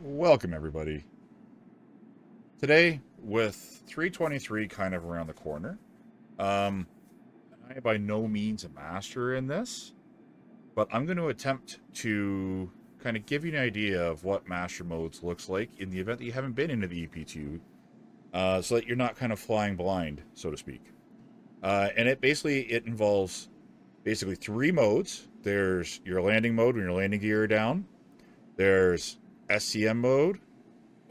Welcome, everybody. Today, with 323 kind of around the corner, um, I am by no means a master in this, but I'm going to attempt to kind of give you an idea of what master modes looks like in the event that you haven't been into the EP2, so that you're not kind of flying blind, so to speak. And it involves basically three modes. There's your landing mode when your landing gear are down. There's SCM mode,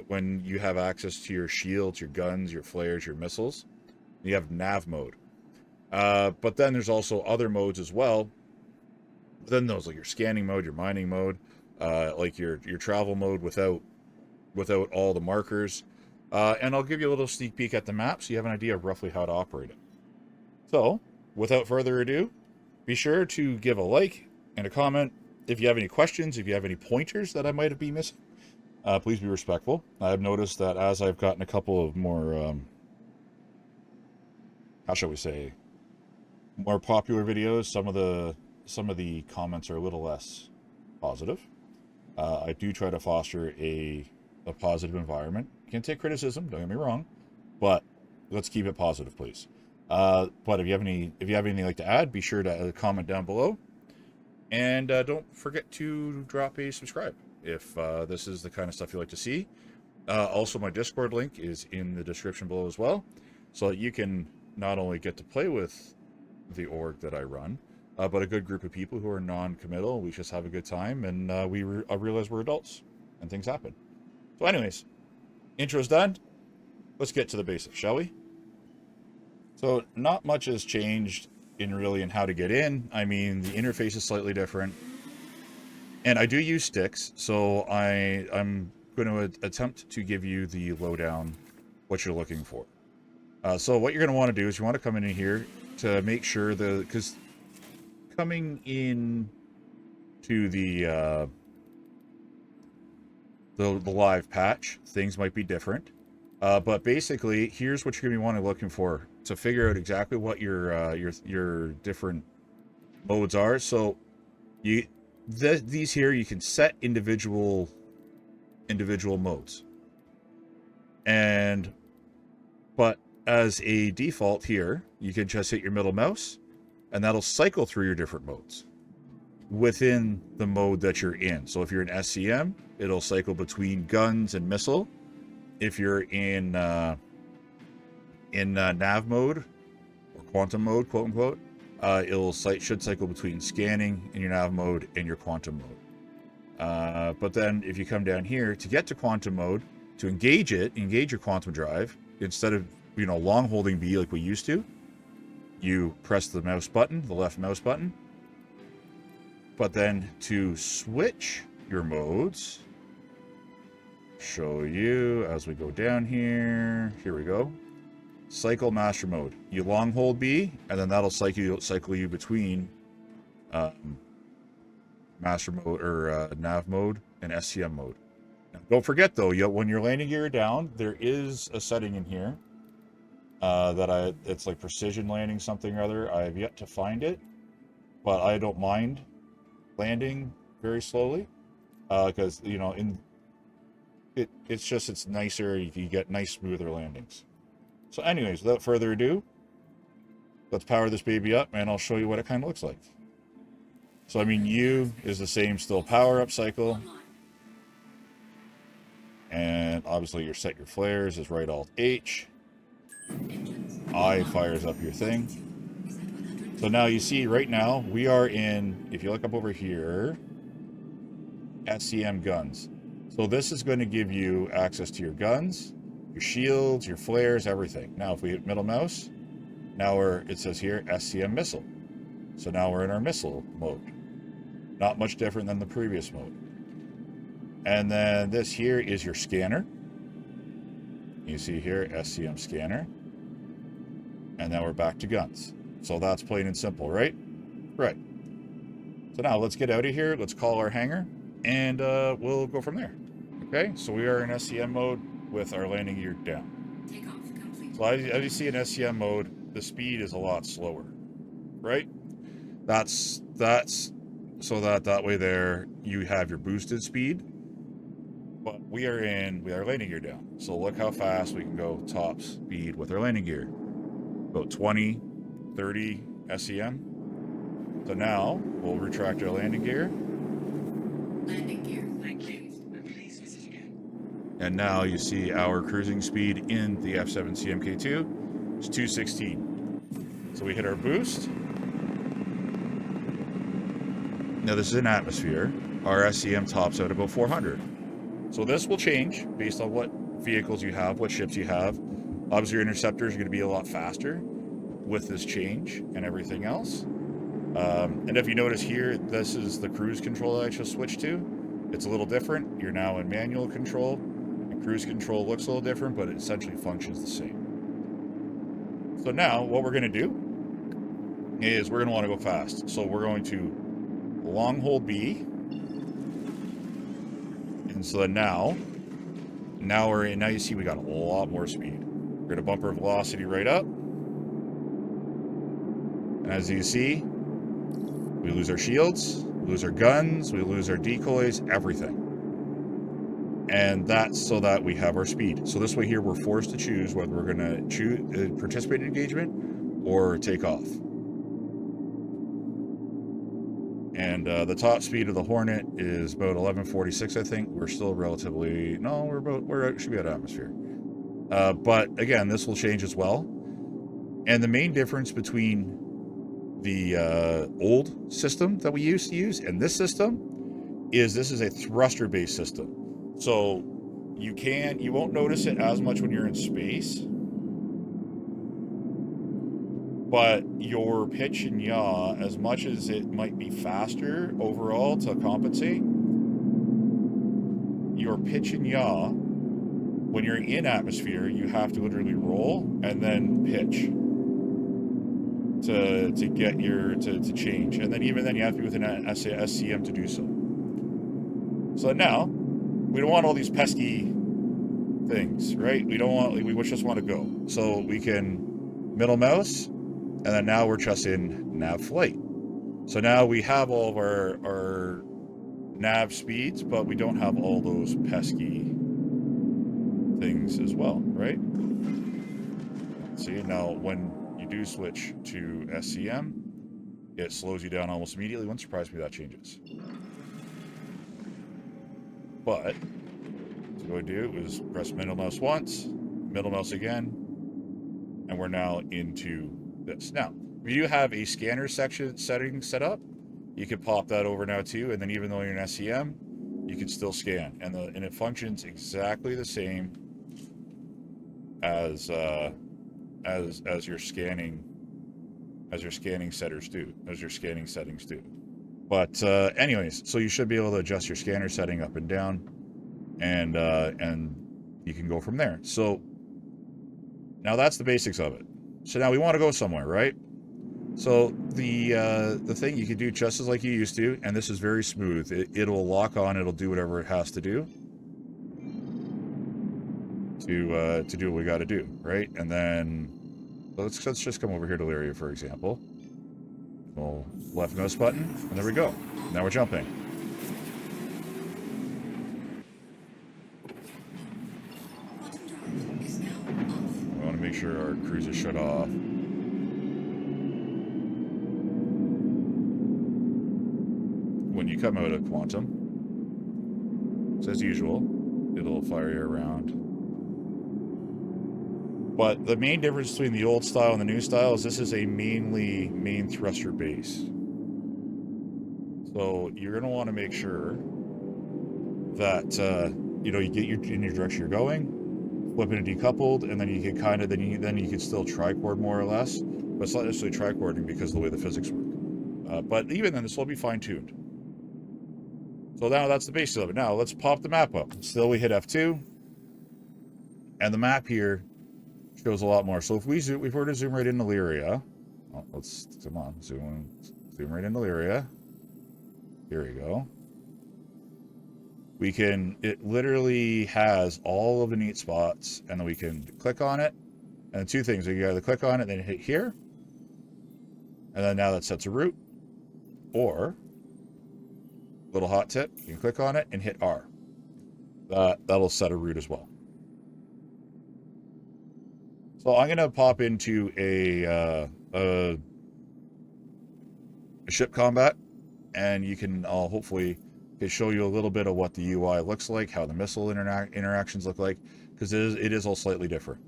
when you have access to your shields, your guns, your flares, your missiles. You have nav mode. But then there's also other modes as well. Then those like your scanning mode, your mining mode, like your travel mode without all the markers. And I'll give you a little sneak peek at the map so you have an idea of roughly how to operate it. So, without further ado, be sure to give a like and a comment if you have any questions, if you have any pointers that I might be missing. Please be respectful. I've noticed that as I've gotten a couple of more, how shall we say, more popular videos, some of the comments are a little less positive. I do try to foster a positive environment. Can take criticism, don't get me wrong, but let's keep it positive, please. But if you have anything you'd like to add, be sure to comment down below, and don't forget to drop a subscribe if this is the kind of stuff you like to see. Also, my Discord link is in the description below as well, so that you can not only get to play with the org that I run, but a good group of people who are non-committal. We just have a good time, and I realize we're adults, and things happen. So anyways, intro's done. Let's get to the basics, shall we? So not much has changed in how to get in. I mean, the interface is slightly different. And I do use sticks, so I'm going to attempt to give you the lowdown, what you're looking for. So what you're going to want to do is you want to come in here to make sure because coming in to the live patch, things might be different. But basically, here's what you're going to want to be looking for to figure out exactly what your different modes are. So these here, you can set individual modes, but as a default here, you can just hit your middle mouse and that'll cycle through your different modes within the mode that you're in. So if you're in SCM, it'll cycle between guns and missile. If you're in nav mode or quantum mode, quote unquote, should cycle between scanning in your nav mode and your quantum mode. But then if you come down here to get to quantum mode, to engage your quantum drive, instead of long holding B like we used to, you press the mouse button, the left mouse button. But then to switch your modes, show you as we go down here. Here we go. Cycle master mode. You long hold B, and then that'll cycle you between master mode or nav mode and SCM mode. Now, don't forget though, when your landing gear down, there is a setting in here it's like precision landing something or other. I have yet to find it, but I don't mind landing very slowly because it's nicer. You get nice smoother landings. So anyways, without further ado, let's power this baby up and I'll show you what it kind of looks like. So I mean, U is the same still power up cycle, and obviously your flares is right alt H. I fires up your thing. So now you see right now we are in, if you look up over here, SCM guns. So this is going to give you access to your guns, your shields, your flares, everything. Now if we hit middle mouse, now it says here SCM missile. So now we're in our missile mode. Not much different than the previous mode. And then this here is your scanner. You see here SCM scanner. And now we're back to guns. So that's plain and simple, right? Right. So now let's get out of here. Let's call our hangar and we'll go from there. Okay, so we are in SCM mode with our landing gear down. So as you see in SCM mode, the speed is a lot slower, right? That's so that way there you have your boosted speed, But we are with our landing gear down. So look how fast we can go top speed with our landing gear. About 20, 30 SEM. So now we'll retract our landing gear. Landing gear. Thank you. Please visit again. And now you see our cruising speed in the F7 CMK2 is 216. So we hit our boost. Now this is in atmosphere. Our SEM tops out about 400. So this will change based on what vehicles you have, what ships you have. Obviously your interceptors are going to be a lot faster with this change and everything else. And if you notice here, this is the cruise control that I just switched to. It's a little different. You're now in manual control. And cruise control looks a little different, but it essentially functions the same. So now what we're going to do is we're going to want to go fast. So we're going to long hold B. And so then now you see we got a lot more speed. We're going to bump our velocity right up. And as you see, we lose our shields, we lose our guns, we lose our decoys, everything. And that's so that we have our speed. So this way here, we're forced to choose whether we're going to participate in engagement or take off. And the top speed of the Hornet is about 1146, I think. We're still relatively, no, we should be out of atmosphere. But again, this will change as well. And the main difference between the old system that we used to use and this system is this is a thruster based system. So you won't notice it as much when you're in space, but your pitch and yaw, as much as it might be faster overall to compensate, your pitch and yaw, when you're in atmosphere, you have to literally roll and then pitch to get to change, and then even then you have to be within an SCM to do so. So now we don't want all these pesky things, right? We just want to go. So we can middle mouse, and then now we're just in nav flight. So now we have all of our nav speeds, but we don't have all those pesky things as well, right? See, now when you do switch to SCM, it slows you down almost immediately. Wouldn't surprise me if that changes. But what I do is press middle mouse once, middle mouse again, and we're now into this. Now, if you have a scanner setting set up, you could pop that over now too, and then even though you're in SCM, you can still scan, and it functions exactly the same as your scanning settings do. But anyways, so you should be able to adjust your scanner setting up and down, and you can go from there. So now that's the basics of it. So now we want to go somewhere, right? So the thing you can do just as like you used to, and this is very smooth. It'll lock on. It'll do whatever it has to do to do what we got to do, right? And then let's just come over here to Lyria, for example. We'll left mouse button, and there we go. Now we're jumping. We want to make sure our cruise is shut off. When you come out of quantum, so as usual, it'll fire you around. But the main difference between the old style and the new style is this is a main thruster base. So you're going to want to make sure that you get in your direction you're going, flip it decoupled, and then you can then you can still tricord more or less, but it's not necessarily tricording because of the way the physics work. But even then, this will be fine-tuned. So now that's the basis of it. Now let's pop the map up. Still, we hit F2, and the map here shows a lot more. So if we were to zoom right into Lyria, zoom right into Lyria. Here we go. It literally has all of the neat spots, and then we can click on it. And two things, you either click on it, then hit here, and then now that sets a route, or little hot tip, you can click on it and hit R. that'll set a route as well. So I'm gonna pop into a ship combat, and I'll hopefully show you a little bit of what the UI looks like, how the missile interactions look like, because it is all slightly different.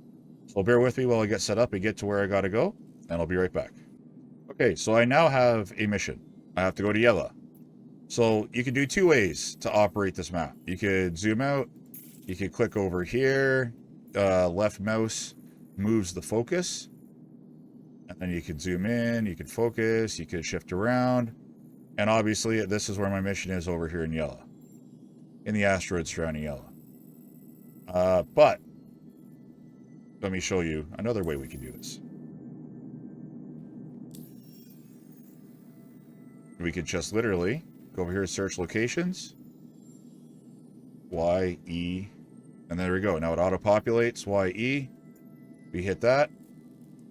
So bear with me while I get set up and get to where I gotta go, and I'll be right back. Okay, so I now have a mission. I have to go to Yella. So you can do two ways to operate this map. You could zoom out, you could click over here, left mouse moves the focus, and then you could zoom in, you could focus, you could shift around, and obviously this is where my mission is, over here in Yella, in the asteroids surrounding Yella. But let me show you another way we can do this. We could just literally go over here, search locations, Y, E, and there we go. Now it auto-populates Y, E. We hit that,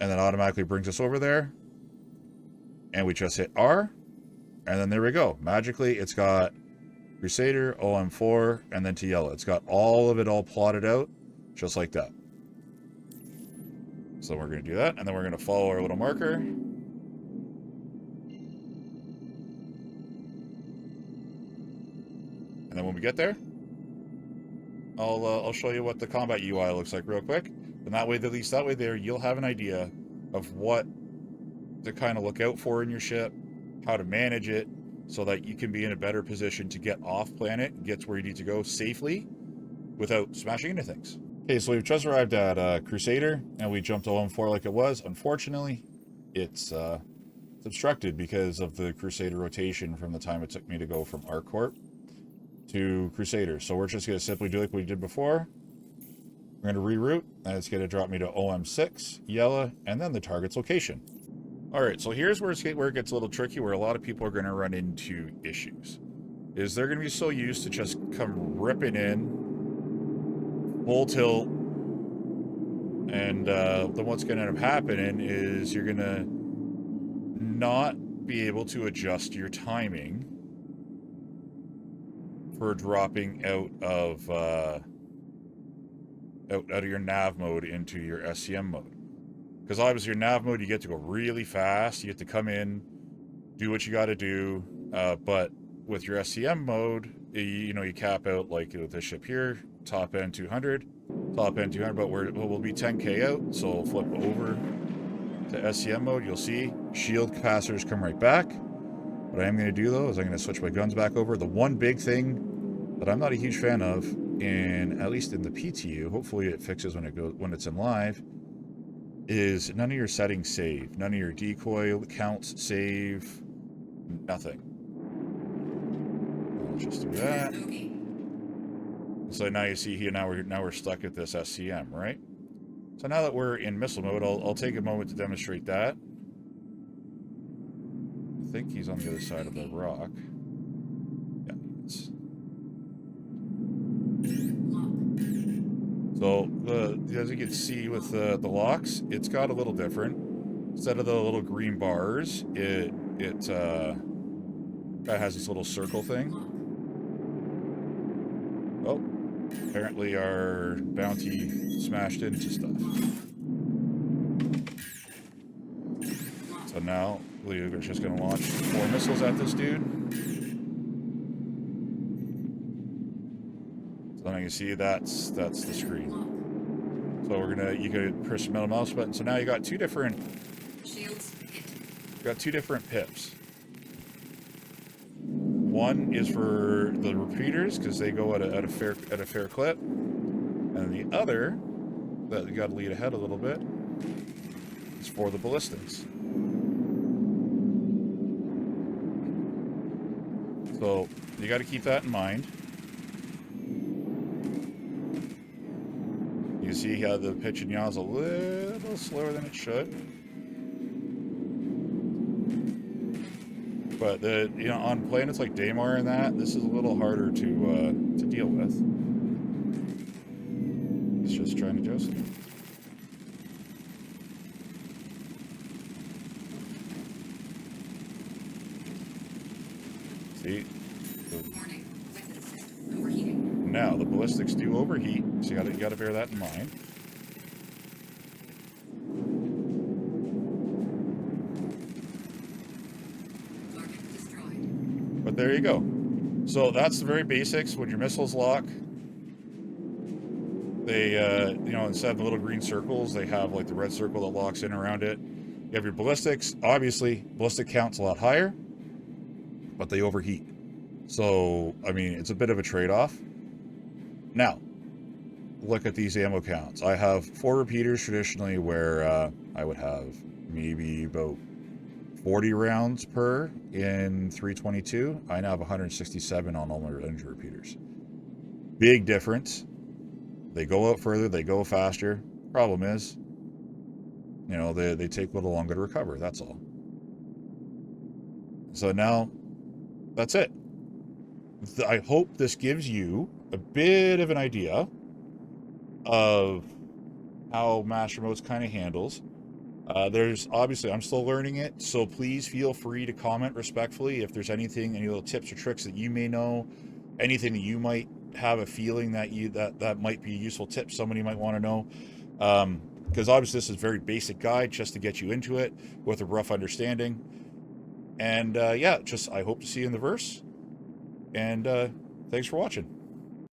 and then automatically brings us over there. And we just hit R, and then there we go. Magically, it's got Crusader, OM4, and then to Yella. It's got all of it all plotted out, just like that. So we're going to do that, and then we're going to follow our little marker. And then when we get there, I'll show you what the combat UI looks like real quick. And that way, at least that way there, you'll have an idea of what to kind of look out for in your ship, how to manage it, so that you can be in a better position to get off planet and get to where you need to go safely without smashing into things. Okay, so we've just arrived at Crusader, and we jumped OM4 like it was. Unfortunately, it's obstructed because of the Crusader rotation from the time it took me to go from ArcCorp to Crusader. So we're just going to simply do like we did before. We're going to reroute, and it's going to drop me to OM6, Yella, and then the target's location. Alright, so here's where it gets a little tricky, where a lot of people are going to run into issues. Is they're going to be so used to just come ripping in, full tilt, and then what's going to end up happening is you're going to not be able to adjust your timing for dropping out of your nav mode into your SCM mode. Because obviously your nav mode, you get to go really fast, you get to come in, do what you got to do, but with your SCM mode, you cap out, like with this ship here, top end 200, but we'll be 10k out, so we'll flip over to SCM mode. You'll see shield capacitors come right back. What I am going to do, though, is I'm going to switch my guns back over. The one big thing that I'm not a huge fan of, at least in the PTU, hopefully it fixes when it's in live, is none of your settings save. None of your decoy counts save. Nothing. I'll just do that. So now you see here, now we're stuck at this SCM, right? So now that we're in missile mode, I'll take a moment to demonstrate that. I think he's on the other side of the rock. Yeah, he is. So as you can see with the locks, it's got a little different. Instead of the little green bars, it has this little circle thing. Oh, apparently our bounty smashed into stuff. So now we're just going to launch 4 missiles at this dude. So now you see that's the screen. So you could press the middle mouse button. So now you got two different pips. One is for the repeaters because they go at a fair clip, and the other that you got to lead ahead a little bit is for the ballistics. So you got to keep that in mind. You can see how the pitch and yaw is a little slower than it should. But on planets like Daymar and that, this is a little harder to deal with. It's just trying to adjust. See? Now the ballistics overheat, so you gotta bear that in mind. Target destroyed. But there you go. So that's the very basics. When your missiles lock, they, you know, instead of the little green circles, they have like the red circle that locks in around it. You have your ballistics. Obviously, ballistic count's a lot higher, but they overheat. So, I mean, it's a bit of a trade-off. Now, look at these ammo counts. I have 4 repeaters traditionally where I would have maybe about 40 rounds per in 322. I now have 167 on all my engine repeaters. Big difference. They go out further, they go faster. Problem is, you know, they take a little longer to recover, that's all. So now, that's it. I hope this gives you a bit of an idea of how Mastermode's kind of handles. There's obviously, I'm still learning it, so please feel free to comment respectfully if there's anything, any little tips or tricks that you may know, anything that you might have a feeling that might be a useful tip somebody might want to know. Because obviously this is a very basic guide just to get you into it with a rough understanding. And yeah, just I hope to see you in the verse. And thanks for watching.